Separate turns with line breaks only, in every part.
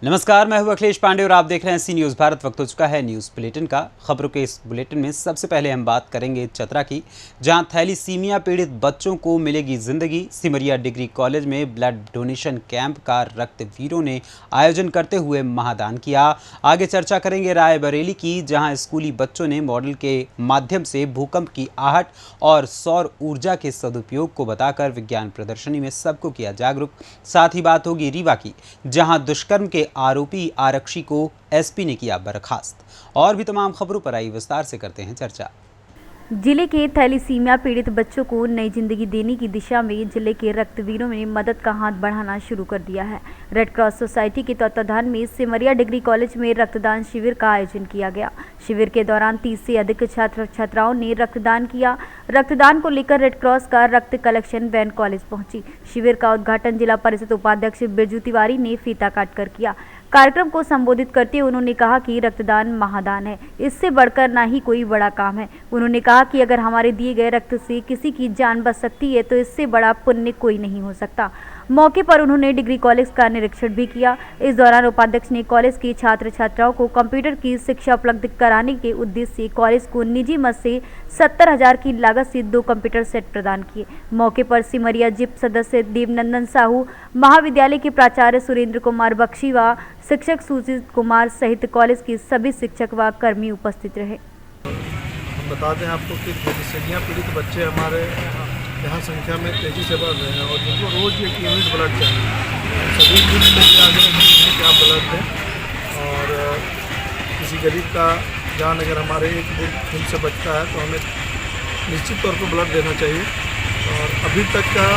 नमस्कार, मैं हूं अखिलेश पांडे और आप देख रहे हैं सी न्यूज़ भारत। वक्त हो चुका है न्यूज़ बुलेटिन का। खबरों के इस बुलेटिन में सबसे पहले हम बात करेंगे चतरा की, जहां थैलीसीमिया पीड़ित बच्चों को मिलेगी जिंदगी। सिमरिया डिग्री कॉलेज में ब्लड डोनेशन कैंप का रक्तवीरों ने आयोजन करते हुए महादान किया। आगे चर्चा करेंगे रायबरेली की, जहाँ स्कूली बच्चों ने मॉडल के माध्यम से भूकंप की आहट और सौर ऊर्जा के सदुपयोग को बताकर विज्ञान प्रदर्शनी में सबको किया जागरूक। साथ ही बात होगी रीवा की, जहां दुष्कर्म के आरोपी आरक्षी को एसपी ने किया बर्खास्त। और भी तमाम खबरों पर आई विस्तार से करते हैं चर्चा।
जिले के थैलीसीमिया पीड़ित बच्चों को नई जिंदगी देने की दिशा में जिले के रक्तवीरों ने मदद का हाथ बढ़ाना शुरू कर दिया है। रेड क्रॉस सोसाइटी के तत्वाधान में सिमरिया डिग्री कॉलेज में रक्तदान शिविर का आयोजन किया गया। शिविर के दौरान 30 से अधिक छात्र छात्राओं ने रक्तदान किया। रक्तदान को लेकर रेड क्रॉस का रक्त कलेक्शन वैन कॉलेज पहुंची। शिविर का उद्घाटन जिला परिषद उपाध्यक्ष बिरजू तिवारी ने फीता काटकर किया। कार्यक्रम को संबोधित करते हुए उन्होंने कहा कि रक्तदान महादान है, इससे बढ़कर ना ही कोई बड़ा काम है। उन्होंने कहा कि अगर हमारे दिए गए रक्त से किसी की जान बच सकती है तो इससे बड़ा पुण्य कोई नहीं हो सकता। मौके पर उन्होंने डिग्री कॉलेज का निरीक्षण भी किया। इस दौरान उपाध्यक्ष ने कॉलेज के छात्र छात्राओं को कंप्यूटर की शिक्षा उपलब्ध कराने के उद्देश्य से कॉलेज को निजी मद से 70,000 की लागत से 2 कंप्यूटर सेट प्रदान किए। मौके पर सिमरिया जिप सदस्य देवनंदन साहू, महाविद्यालय के प्राचार्य सुरेंद्र कुमार बख्शी व शिक्षक सुजीत कुमार सहित कॉलेज के सभी शिक्षक व कर्मी उपस्थित रहे।
हम बता दें आपको कि थैलीसीमिया पीड़ित बच्चे हमारे यहाँ संख्या में तेज़ी से बढ़ रहे हैं और जिनको रोज़ एक यूनिट ब्लड चाहिए, सभी यूनिट लेके आगे रखेंगे कि आप ब्लड दें। और किसी गरीब का जान अगर हमारे एक खून से बचता है तो हमें निश्चित तौर पर ब्लड देना चाहिए। और अभी तक का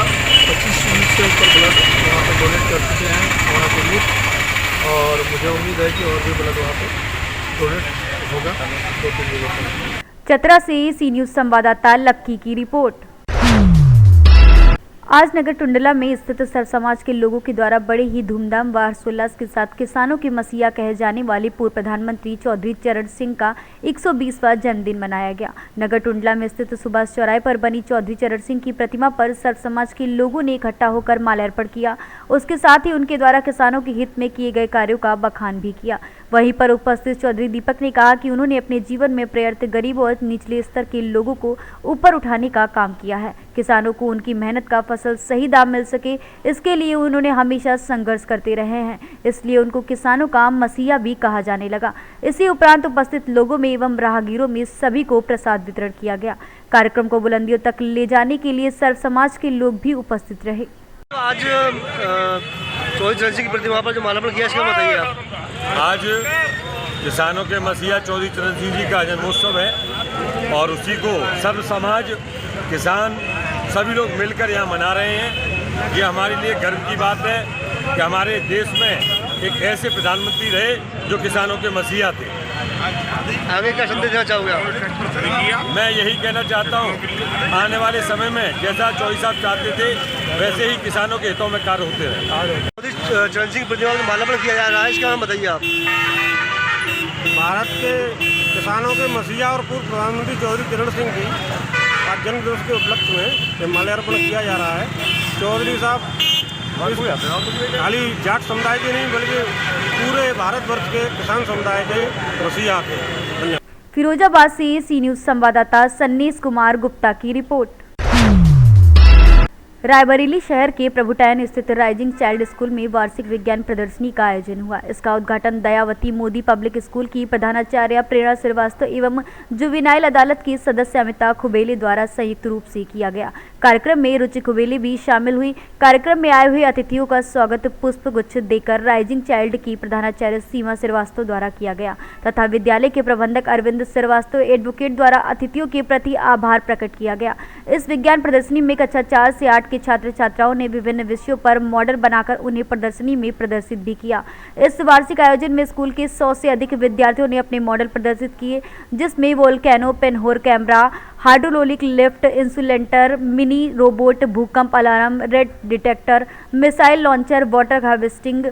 25 यूनिट से ऊपर ब्लड वहाँ पर डोनेट कर चुके हैं वहाँ के यूथ, और मुझे उम्मीद है कि और भी ब्लड वहाँ पर डोनेट होगा 2-3 दिनों तक।
चतरा से सी न्यूज़ संवाददाता लक्की की रिपोर्ट। आज नगर टुंडला में स्थित सर्व समाज के लोगों के द्वारा बड़े ही धूमधाम व हर्षोल्लास के साथ किसानों के मसीहा कहे जाने वाले पूर्व प्रधानमंत्री चौधरी चरण सिंह का 120वां जन्मदिन मनाया गया। नगर टुंडला में स्थित सुभाष चौराहे पर बनी चौधरी चरण सिंह की प्रतिमा पर सर्व समाज के लोगों ने इकट्ठा होकर माल्यार्पण किया। उसके साथ ही उनके द्वारा किसानों के हित में किए गए कार्यों का बखान भी किया। वहीं पर उपस्थित चौधरी दीपक ने कहा कि उन्होंने अपने जीवन में प्रयत्न गरीबों और निचले स्तर के लोगों को ऊपर उठाने का काम किया है। किसानों को उनकी मेहनत का फसल सही दाम मिल सके, इसके लिए उन्होंने हमेशा संघर्ष करते रहे हैं, इसलिए उनको किसानों का मसीहा भी कहा जाने लगा। इसी उपरांत उपस्थित लोगों में एवं राहगीरों में सभी को प्रसाद वितरण किया गया। कार्यक्रम को बुलंदियों तक ले जाने के लिए सर्व समाज के लोग भी उपस्थित रहे।
आज चौधरी चरण सिंह की प्रतिमा पर जो माल्यार्पण किया, इसका बताइए आप।
आज किसानों के मसीहा चौधरी चरण सिंह जी का जन्मोत्सव है और उसी को सर्व समाज, किसान, सभी लोग मिलकर यहाँ मना रहे हैं। ये हमारे लिए गर्व की बात है कि हमारे देश में एक ऐसे प्रधानमंत्री रहे जो किसानों के मसीहा थे।
आगे क्या संदेश देना चाहोगे आप?
मैं यही कहना चाहता हूँ, आने वाले समय में जैसा चौधरी साहब चाहते थे वैसे ही किसानों के हितों में कार्य होते रहे।
चौधरी चरण सिंह प्रतिमा पर माल्यार्पण किया जा रहा है, इसका नाम बताइए आप।
भारत के किसानों के मसीहा और पूर्व प्रधानमंत्री चौधरी चरण सिंह जी आज जन्म दिवस के उपलक्ष्य में माल्यार्पण किया जा रहा है। चौधरी साहब खाली जाट समुदाय के नहीं बल्कि पूरे भारतवर्ष के किसान समुदाय के मसीहा थे।
फिरोजाबाद से सी न्यूज़ संवाददाता सन्नीस कुमार गुप्ता की रिपोर्ट। रायबरेली शहर के प्रभुटायन स्थित राइजिंग चाइल्ड स्कूल में वार्षिक विज्ञान प्रदर्शनी का आयोजन हुआ। इसका उद्घाटन दयावती मोदी पब्लिक स्कूल की प्रधानाचार्य प्रेरणा श्रीवास्तव एवं जुवेनाइल अदालत की सदस्य अमिता खुबेले द्वारा संयुक्त रूप से किया गया। कार्यक्रम में रुचि खुबेले भी शामिल हुई। कार्यक्रम में आए हुए अतिथियों का स्वागत पुष्प गुच्छ देकर राइजिंग चाइल्ड की प्रधानाचार्य सीमा श्रीवास्तव द्वारा किया गया तथा विद्यालय के प्रबंधक अरविंद श्रीवास्तव एडवोकेट द्वारा अतिथियों के प्रति आभार प्रकट किया गया। इस विज्ञान प्रदर्शनी में कक्षा 4 से 8 के छात्र छात्राओं ने विभिन्न विषयों पर मॉडल बनाकर उन्हें प्रदर्शनी में प्रदर्शित भी किया। इस वार्षिक आयोजन में स्कूल के 100 से अधिक विद्यार्थियों ने अपने मॉडल प्रदर्शित किए, जिसमें volcano, pinhole camera, hydraulic lift, insulator, mini robot, भूकंप alarm, red detector, missile launcher, water harvesting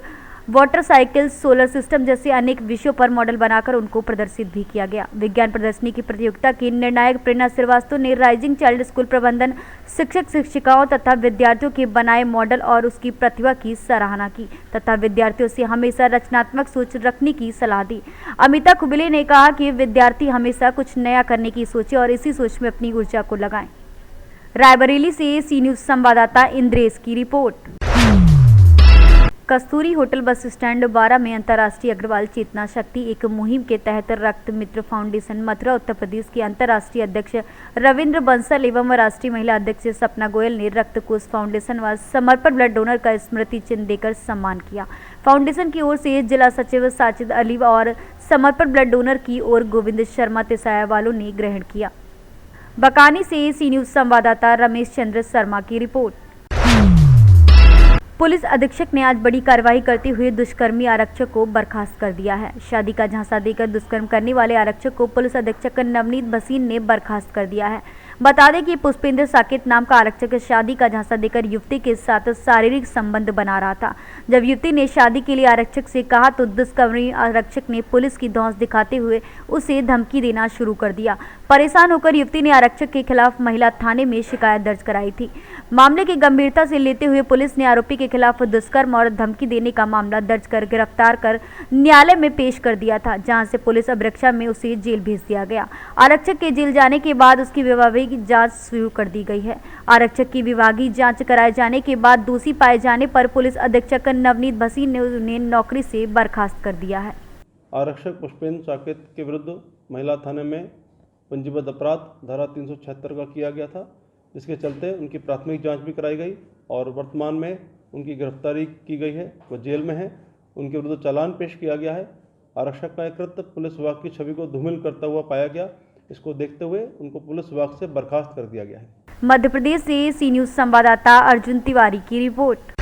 water cycle, solar system जैसे अनेक विषयों पर मॉडल बनाकर उनको प्रदर्शित भी किया गया। विज्ञान प्रदर्शनी की प्रतियोगिता की निर्णायक प्रेरणा श्रीवास्तव ने राइजिंग चाइल्ड स्कूल प्रबंधन, शिक्षक शिक्षिकाओं तथा विद्यार्थियों के बनाए मॉडल और उसकी प्रतिभा की सराहना की तथा विद्यार्थियों से हमेशा रचनात्मक सोच रखने की सलाह दी। अमिता खुबले ने कहा कि विद्यार्थी हमेशा कुछ नया करने की सोचे और इसी सोच में अपनी ऊर्जा को लगाएं। रायबरेली से सी न्यूज संवाददाता इंद्रेश की रिपोर्ट। कस्तूरी होटल बस स्टैंड 12 में अंतर्राष्ट्रीय अग्रवाल चेतना शक्ति एक मुहिम के तहत रक्त मित्र फाउंडेशन मथुरा उत्तर प्रदेश के अंतर्राष्ट्रीय अध्यक्ष रविंद्र बंसल एवं राष्ट्रीय महिला अध्यक्ष सपना गोयल ने रक्त कोष फाउंडेशन व समर्पण ब्लड डोनर का स्मृति चिन्ह देकर सम्मान किया। फाउंडेशन की ओर से जिला सचिव साजिद अली और समर्पण ब्लड डोनर की ओर गोविंद शर्मा तिसाया वालों ने ग्रहण किया। बकानी से सी न्यूज संवाददाता रमेश चंद्र शर्मा की रिपोर्ट। पुलिस अधीक्षक ने आज बड़ी कार्रवाई करते हुए दुष्कर्मी आरक्षक को बर्खास्त कर दिया है। शादी का झांसा देकर दुष्कर्म करने वाले आरक्षक को पुलिस अधीक्षक नवनीत भसीन ने बर्खास्त कर दिया है। बता दें कि पुष्पेंद्र साकेत नाम का आरक्षक शादी का झांसा देकर युवती के साथ शारीरिक संबंध बना रहा था। जब युवती ने शादी के लिए आरक्षक से कहा तो दुष्कर्मी आरक्षक ने पुलिस की धौंस दिखाते हुए उसे धमकी देना शुरू कर दिया। परेशान होकर युवती ने आरक्षक के खिलाफ महिला थाने में शिकायत दर्ज कराई थी। मामले की गंभीरता से लेते हुए पुलिस ने आरोपी के खिलाफ दुष्कर्म और धमकी देने का मामला दर्ज कर गिरफ्तार कर न्यायालय में पेश कर दिया था, जहां से पुलिस अभिरक्षा में उसे जेल भेज दिया गया। आरक्षक के जेल जाने के बाद उसकी विभागीय जांच शुरू कर दी गई है। आरक्षक की विभागीय जांच कराए जाने के बाद दोषी पाए जाने पर पुलिस अधीक्षक नवनीत भसीन ने उन्हें नौकरी से बर्खास्त कर दिया है।
आरक्षक पुष्पेंद्र साकेत के विरुद्ध महिला थाने में पंजीबद्ध अपराध धारा 376 का किया गया था, जिसके चलते उनकी प्राथमिक जांच भी कराई गई और वर्तमान में उनकी गिरफ्तारी की गई है। वह जेल में है। उनके विरुद्ध चालान पेश किया गया है। आरक्षक का कृत्य पुलिस विभाग की छवि को धूमिल करता हुआ पाया गया। इसको देखते हुए उनको पुलिस विभाग से बर्खास्त कर दिया गया है।
मध्य प्रदेश से सी न्यूज संवाददाता अर्जुन तिवारी की रिपोर्ट।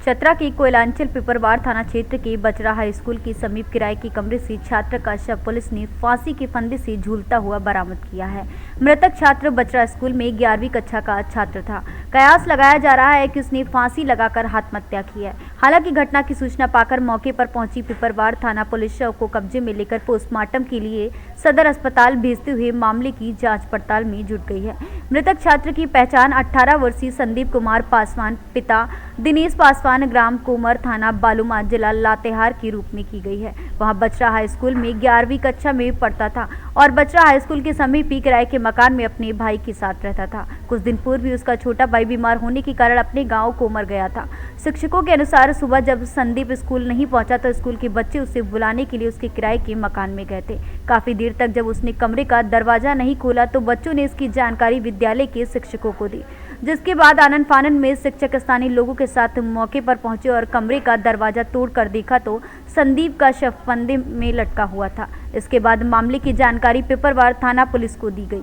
चतरा के कोयलांचल पिपरवार थाना क्षेत्र के बचरा हाई स्कूल के समीप किराए के कमरे से छात्र का शव पुलिस ने फांसी के फंदे से झूलता हुआ बरामद किया है। मृतक छात्र बचरा स्कूल में 11वीं कक्षा का छात्र था। कयास लगाया जा रहा है कि उसने फांसी लगाकर आत्महत्या की है। हालांकि घटना की सूचना पाकर मौके पर पहुंची पिपरवार थाना पुलिस शव को कब्जे में लेकर पोस्टमार्टम के लिए सदर अस्पताल भेजते हुए मामले की जाँच पड़ताल में जुट गई है। मृतक छात्र की पहचान 18 वर्षीय संदीप कुमार पासवान पिता दिनेश पासवान ग्राम कोमर थाना बालूमाथ जिला लातेहार के रूप में की गई है। वहां बचरा हाई स्कूल में 11वीं कक्षा में पढ़ता था और बचरा हाई स्कूल के समीप ही किराए के मकान में अपने भाई के साथ रहता था। कुछ दिन पूर्व भी उसका छोटा भाई बीमार होने के कारण अपने गांव कोमर गया था। शिक्षकों के अनुसार सुबह जब संदीप स्कूल नहीं पहुंचा तो स्कूल के बच्चे उसे बुलाने के लिए उसके किराए के मकान में गए थे। काफी देर तक जब उसने कमरे का दरवाजा नहीं खोला तो बच्चों ने इसकी जानकारी विद्यालय के शिक्षकों को दी, जिसके बाद आनन फानन में शिक्षक स्थानीय लोगों के साथ मौके पर पहुंचे और कमरे का दरवाजा तोड़कर देखा तो संदीप का शव फंदे में लटका हुआ था। इसके बाद मामले की जानकारी पिपरवार थाना पुलिस को दी गई।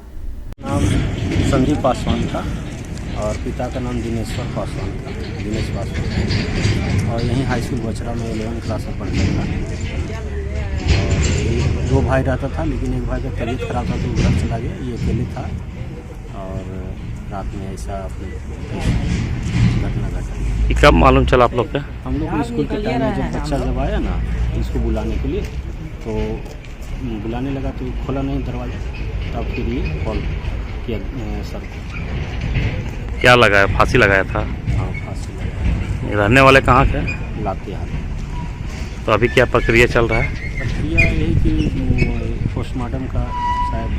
नाम संदीप पासवान था और पिता का नाम दिनेश्वर पासवान था, दिनेश पासवान, और यहीं हाई स्कूल बचरा में 11 क्लास में पढ़ता था। और 2 भाई रहता था, लेकिन एक भाई का तबीयत खराब था तो वो घर चला गया। ये अकेले था और रात में ऐसा घटना घटा।
कब मालूम चला आप लोग पे?
हम लोग स्कूल के टाइम में जब बच्चा जब आया ना इसको बुलाने के लिए, तो बुलाने लगा तो खोला नहीं दरवाजा, तब फिर ये कॉल किया सर को।
क्या लगाया? फांसी लगाया था?
हाँ, फांसी लगाया।
रहने वाले कहाँ के?
लातेहार।
तो अभी क्या प्रक्रिया चल रहा है?
प्रक्रिया यही कि पोस्टमार्टम का शायद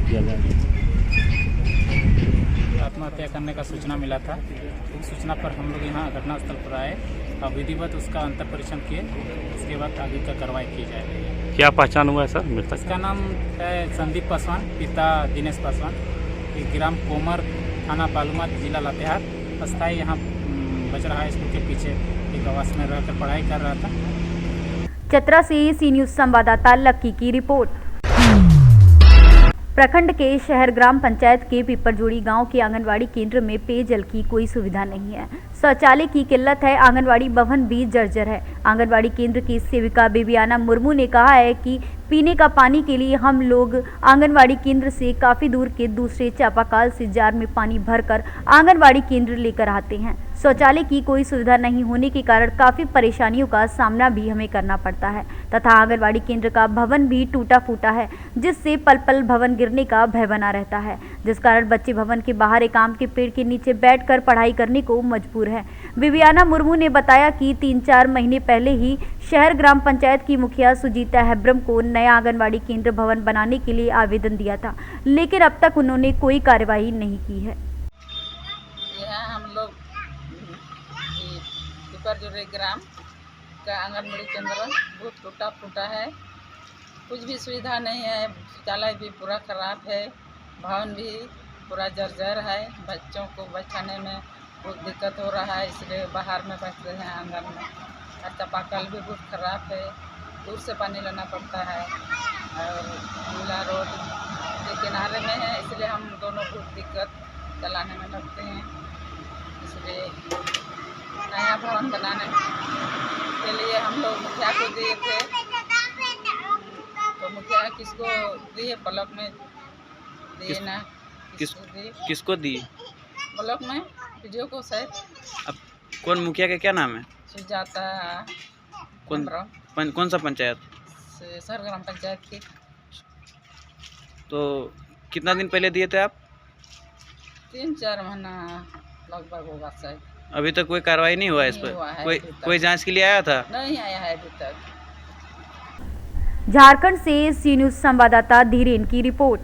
किया जाएगा।
आत्महत्या करने का सूचना मिला था। उस सूचना पर हम लोग यहाँ घटनास्थल पर आए और विधिवत उसका अंतर परीक्षण किए। उसके बाद आगे का कार्रवाई की जाएगी।
क्या पहचान हुआ है सर मृतक?
इसका नाम है संदीप पासवान, पिता दिनेश पासवान, ग्राम कोमर थाना बालूमाथ जिला लातेहार, अस्थायी यहाँ बचरा हाई स्कूल के पीछे एक आवास में रहकर पढ़ाई कर रहा था।
चतरा से सी न्यूज संवाददाता लक्की की रिपोर्ट। प्रखंड के शहर ग्राम पंचायत के पिपरजोड़ी गांव के आंगनवाड़ी केंद्र में पेयजल की कोई सुविधा नहीं है। शौचालय की किल्लत है। आंगनवाड़ी भवन भी जर्जर है। आंगनवाड़ी केंद्र की सेविका बेबियाना मुर्मू ने कहा है कि पीने का पानी के लिए हम लोग आंगनवाड़ी केंद्र से काफ़ी दूर के दूसरे चापाकल से जार में पानी भरकर आंगनवाड़ी केंद्र लेकर आते हैं। शौचालय की कोई सुविधा नहीं होने के कारण काफ़ी परेशानियों का सामना भी हमें करना पड़ता है तथा आंगनवाड़ी केंद्र का भवन भी टूटा फूटा है, जिससे पल पल भवन गिरने का भय बना रहता है, जिस कारण बच्चे भवन के बाहर एक आम के पेड़ के नीचे बैठकर पढ़ाई करने को मजबूर है। विवियाना मुर्मू ने बताया कि 3-4 महीने पहले ही शहर ग्राम पंचायत की मुखिया सुजीता हेब्रम को नया आंगनवाड़ी केंद्र भवन बनाने के लिए आवेदन दिया था, लेकिन अब तक उन्होंने कोई कार्यवाही नहीं की है।
यहाँ हम लोग ग्राम का आंगनबाड़ी केंद्र बहुत टूटा फूटा है, कुछ भी सुविधा नहीं है, शौचालय भी पूरा खराब है, भवन भी पूरा जर्जर है, बच्चों को बैठाने में बहुत दिक्कत हो रहा है, इसलिए बाहर में बैठ रहे हैं आंगन में। और चापाकल भी बहुत खराब है, दूर से पानी लाना पड़ता है और झूला रोड के किनारे में है, इसलिए हम दोनों बहुत दिक्कत चलाने में लगते हैं। इसलिए नया भवन बनाने के लिए हम लोग मुखिया को दिए थे, तो मुखिया किसको दिए, ब्लॉक में दिए ना,
किसको दिए?
ब्लॉक में वीडियो को शायद।
अब कौन मुखिया का क्या नाम है?
सुजाता।
कौन सा पंचायत?
शहर ग्राम पंचायत की।
तो कितना दिन पहले दिए थे आप?
3-4 महीना लगभग होगा शायद।
अभी तक कोई कार्रवाई नहीं हुआ है इस पर? कोई जांच के लिए आया था?
नहीं आया है अभी तक।
झारखंड से सी न्यूज संवाददाता धीरेन की रिपोर्ट।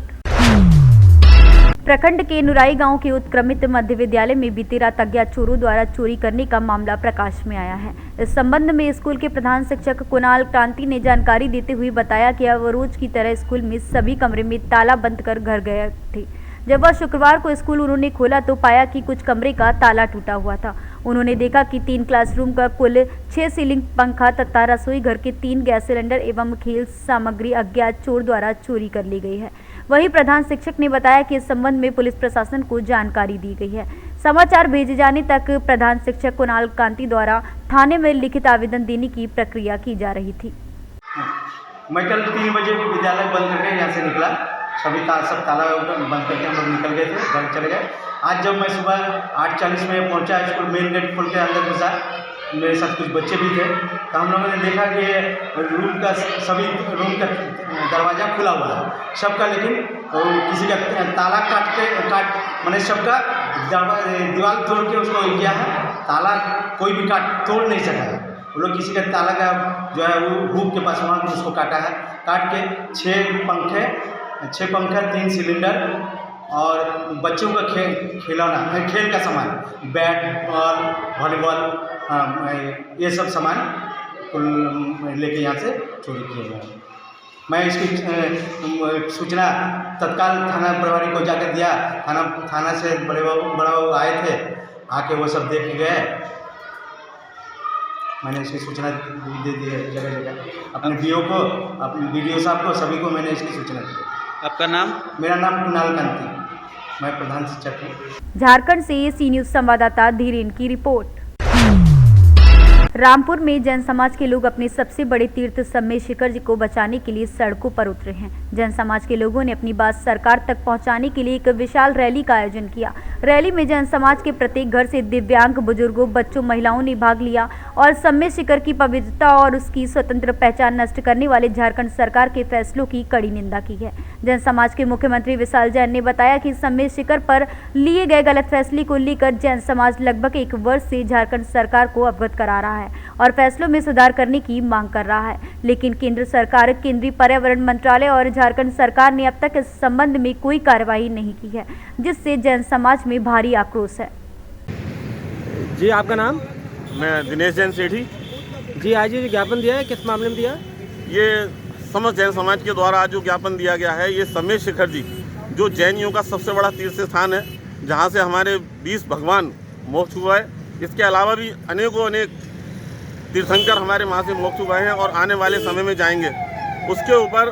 प्रखंड के नुराई गांव के उत्क्रमित मध्य विद्यालय में बीती रात अज्ञात चोरों द्वारा चोरी करने का मामला प्रकाश में आया है। इस संबंध में स्कूल के प्रधान शिक्षक कुणाल क्रांति ने जानकारी देते हुए बताया कि वह रोज की तरह स्कूल में सभी कमरे में ताला बंद कर घर गए थे। जब वह शुक्रवार को स्कूल उन्होंने खोला तो पाया कि कुछ कमरे का ताला टूटा हुआ था। उन्होंने देखा कि 3 क्लासरूम का कुल 6 सीलिंग पंखा तथा रसोई घर के 3 गैस सिलेंडर एवं खेल सामग्री अज्ञात चोर द्वारा चोरी कर ली गई है। वहीं प्रधान शिक्षक ने बताया कि इस संबंध में पुलिस प्रशासन को जानकारी दी गई है। समाचार भेजे जाने तक प्रधान शिक्षक कुणाल कांति द्वारा थाने में लिखित आवेदन देने की प्रक्रिया की जा रही थी।
मैं कल 3 बजे विद्यालय बंद करके यहाँ से निकला, सब ताला बंद करके हम लोग निकल गए थे, घर चले गए। आज जब मैं सुबह 8:40 में पहुँचा स्कूल, मेन गेट खोल के अंदर घुसा, मेरे साथ कुछ बच्चे भी थे, तो हम लोगों ने देखा कि सभी रूम का दरवाज़ा खुला हुआ है सबका, लेकिन किसी का ताला मैंने सबका दीवार तोड़ के उसको किया है, ताला कोई भी तोड़ नहीं सका है। वो लोग किसी का ताला का जो है वो हुक के पास वहाँ उसको काटा है, काट के 6 पंखे 3 सिलेंडर और बच्चों का खिलौना, खेल का सामान, बैट बॉल वॉलीबॉल, ये सब सामान लेके यहाँ से चोरी किए गए। मैं इसकी सूचना तत्काल थाना प्रभारी को जाकर दिया। थाना से बड़ा बाबू आए थे, आके वो सब देख के गए। मैंने इसकी सूचना दे दी है जगह जगह, अपने डीओ को, अपने बीडीओ साहब को, सभी को मैंने इसकी सूचना दी।
आपका नाम?
मेरा नाम कुणाल कांति, मैं प्रधान शिक्षक हूँ।
झारखंड से सी न्यूज संवाददाता धीरेन की रिपोर्ट। रामपुर में जैन समाज के लोग अपने सबसे बड़े तीर्थ सम्मेद शिखर जी को बचाने के लिए सड़कों पर उतरे हैं। जैन समाज के लोगों ने अपनी बात सरकार तक पहुंचाने के लिए एक विशाल रैली का आयोजन किया। रैली में जैन समाज के प्रत्येक घर से दिव्यांग, बुजुर्गों, बच्चों, महिलाओं ने भाग लिया और सम्मेद शिखर की पवित्रता और उसकी स्वतंत्र पहचान नष्ट करने वाले झारखंड सरकार के फैसलों की कड़ी निंदा की है। जैन समाज के मुख्यमंत्री विशाल जैन ने बताया कि सम्मेद शिखर पर लिए गए गलत फैसले को लेकर जैन समाज लगभग 1 वर्ष से झारखंड सरकार को अवगत करा रहा है और फैसलों में सुधार करने की मांग कर रहा है, लेकिन केंद्र सरकार, केंद्रीय पर्यावरण मंत्रालय और झारखंड सरकार ने अब तक इस संबंध में कोई कार्रवाई नहीं की है, जिससे जैन समाज में भारी आक्रोश है।
जी, आपका नाम?
मैं दिनेश जैन सेठी
जी। आज ये ज्ञापन दिया है, किस मामले में दिया?
ये समस्त जैन समाज के द्वारा आज जो ज्ञापन दिया गया है, ये सम्मेद शिखर जी जो जैनियों का सबसे बड़ा तीर्थ स्थान है, जहाँ से हमारे 20 भगवान मोक्ष हुआ है। इसके अलावा भी अनेक तीर्थंकर हमारे वहाँ से मोक्ष हुए हैं और आने वाले समय में जाएंगे। उसके ऊपर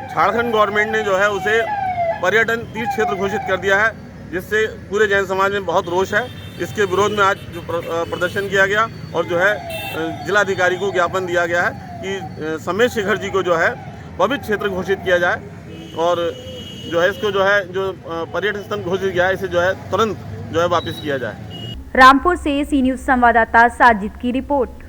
झारखंड गवर्नमेंट ने जो है उसे पर्यटन तीर्थ क्षेत्र घोषित कर दिया है, जिससे पूरे जैन समाज में बहुत रोष है। इसके विरोध में आज जो प्रदर्शन किया गया और जो है जिलाधिकारी को ज्ञापन दिया गया है कि सम्मेद शिखर जी को जो है
पवित्र क्षेत्र घोषित किया जाए और जो है इसको जो पर्यटन स्थल घोषित किया है इसे जो है तुरंत जो है वापस किया जाए।
रामपुर से सी न्यूज संवाददाता साजिद की रिपोर्ट।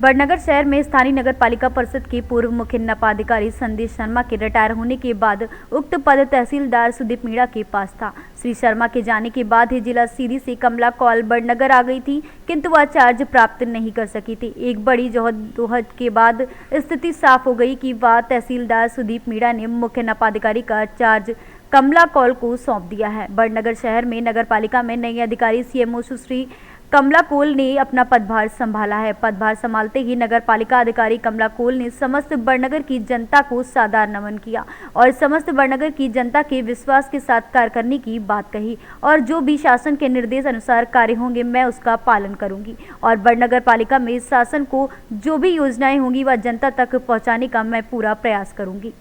बड़नगर शहर में स्थानीय नगर पालिका परिषद के पूर्व मुख्य नपाधिकारी संदेश शर्मा के रिटायर होने के बाद उक्त पद तहसीलदार सुदीप मीणा के पास था। श्री शर्मा के जाने के बाद ही जिला सीधी से कमला कौल बड़नगर आ गई थी, किंतु वह चार्ज प्राप्त नहीं कर सकी थी। एक बड़ी जद्दोजहद के बाद स्थिति साफ हो गई कि वह तहसीलदार सुदीप मीणा ने मुख्य नपाधिकारी का चार्ज कमला कौल को सौंप दिया है। बड़नगर शहर में नगर पालिका में नई अधिकारी सीएमओ सुश्री कमला कोल ने अपना पदभार संभाला है। पदभार संभालते ही नगर पालिका अधिकारी कमला कोल ने समस्त बड़नगर की जनता को सादर नमन किया और समस्त बड़नगर की जनता के विश्वास के साथ कार्य करने की बात कही और जो भी शासन के निर्देश अनुसार कार्य होंगे मैं उसका पालन करूंगी और बड़नगर पालिका में शासन को जो भी योजनाएं होंगी वह जनता तक पहुंचाने का मैं पूरा प्रयास करूंगी।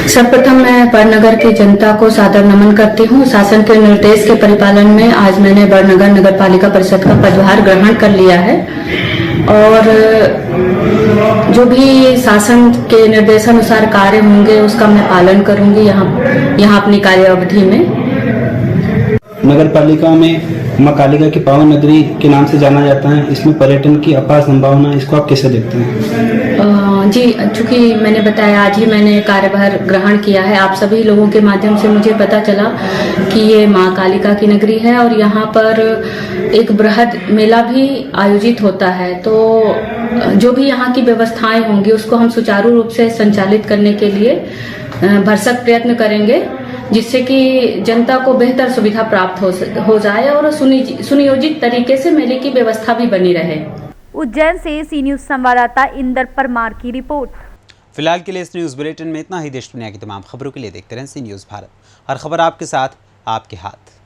सर्वप्रथम मैं बड़नगर की जनता को सादर नमन करती हूँ। शासन के निर्देश के परिपालन में आज मैंने बड़नगर नगर पालिका परिषद का पदभार ग्रहण कर लिया है और जो भी शासन के निर्देशानुसार कार्य होंगे उसका मैं पालन करूंगी यहाँ अपनी कार्य अवधि में।
नगर पालिका में मां कालिका की पावन नगरी के नाम से जाना जाता है, इसमें पर्यटन की अपार संभावना, इसको आप कैसे देखते हैं?
जी, चूंकि मैंने बताया आज ही मैंने कार्यभार ग्रहण किया है, आप सभी लोगों के माध्यम से मुझे पता चला कि ये मां कालिका की नगरी है और यहाँ पर एक बृहद मेला भी आयोजित होता है। तो जो भी यहाँ की व्यवस्थाएं होंगी उसको हम सुचारू रूप से संचालित करने के लिए भरसक प्रयत्न करेंगे, जिससे कि जनता को बेहतर सुविधा प्राप्त हो जाए और सुनियोजित तरीके से मेले की व्यवस्था भी बनी रहे।
उज्जैन से सी न्यूज संवाददाता इंदर परमार की रिपोर्ट।
फिलहाल के लिए इस न्यूज बुलेटिन में इतना ही। देश दुनिया की तमाम खबरों के लिए देखते रहें सी न्यूज भारत। हर खबर आपके साथ, आपके हाथ।